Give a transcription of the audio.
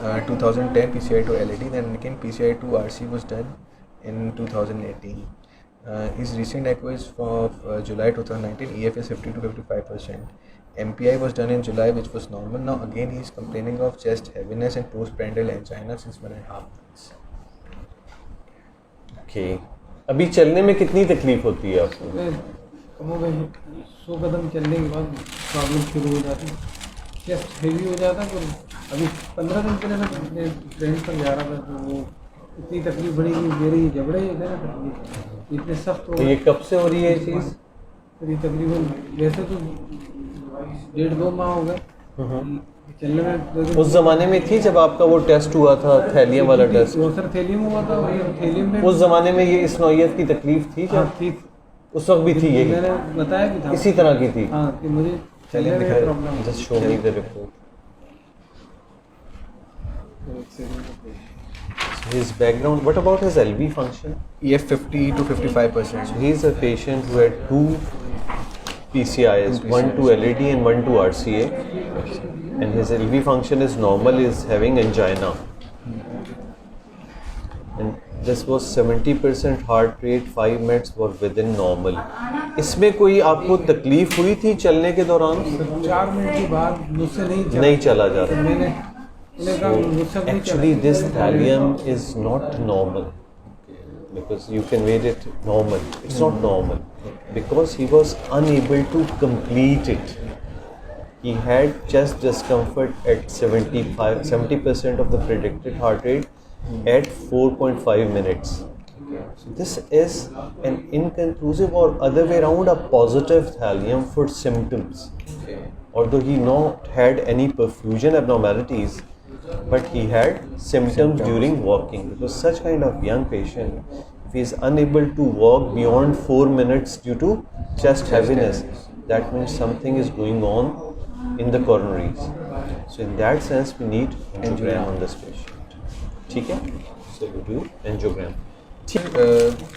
2010 PCI to LAD, then again PCI to RC was done in 2018. His recent echo is for July 2019, EF is 50 to 55%. MPI was done in July, which was normal. Now again he is complaining of chest heaviness and postprandial angina since 1.5 months. Okay अभी चलने में कितनी तकलीफ होती है आपको? कम हो गई 100 कदम चलने के बाद प्रॉब्लम शुरू हो जाती है, चेस्ट हेवी हो जाता है। पर अभी 15 दिन पहले मैं अपने फ्रेंड पर जा रहा था तो वो इतनी तकलीफ बढ़ी कि मेरे जबड़े इधर ना तकलीफ इतने सख्त हो तो ये कब से हो रही है ये चीज़? मेरी तकरीबन वैसे तो 1.5-2 माह हो गए चलने में। उस ज़माने में थी जब आपका वो टेस्ट हुआ था, थैलियम वाला टेस्ट? वो सर थैलियम हुआ था, थैलियम में उस ज़माने में ये इस नौइयत की तकलीफ थी हाँ, जब? थी। उस वक्त भी थी ये? मैंने बताया भी था इसी तरह की थी? हाँ कि मुझे चलने में problem. Just show me the report. His background, what about his LV function? EF 50 to 55%. So he is a patient who had two PCIs, one to LAD and one to RCA, and his LV function is normal, is having angina, and this was 70% heart rate, 5 minutes were within normal. इसमें कोई आपको तकलीफ हुई थी चलने के दौरान? 4 minute के बाद मुझसे नहीं चला जा रहा। मैंने So actually this thallium is not normal, because you can read it normal. It's not normal because he was unable to complete it. He had chest discomfort at 70% of the predicted heart rate at 4.5 minutes. So this is an inconclusive or other way around a positive thallium for symptoms. Although he not had any perfusion abnormalities, but he had symptoms during walking. Because such kind of young patient, if he is unable to walk beyond 4 minutes due to chest heaviness, that means something is going on in the coronaries. So in that sense, we need angiogram on this patient. ठीक है? So we do angiogram.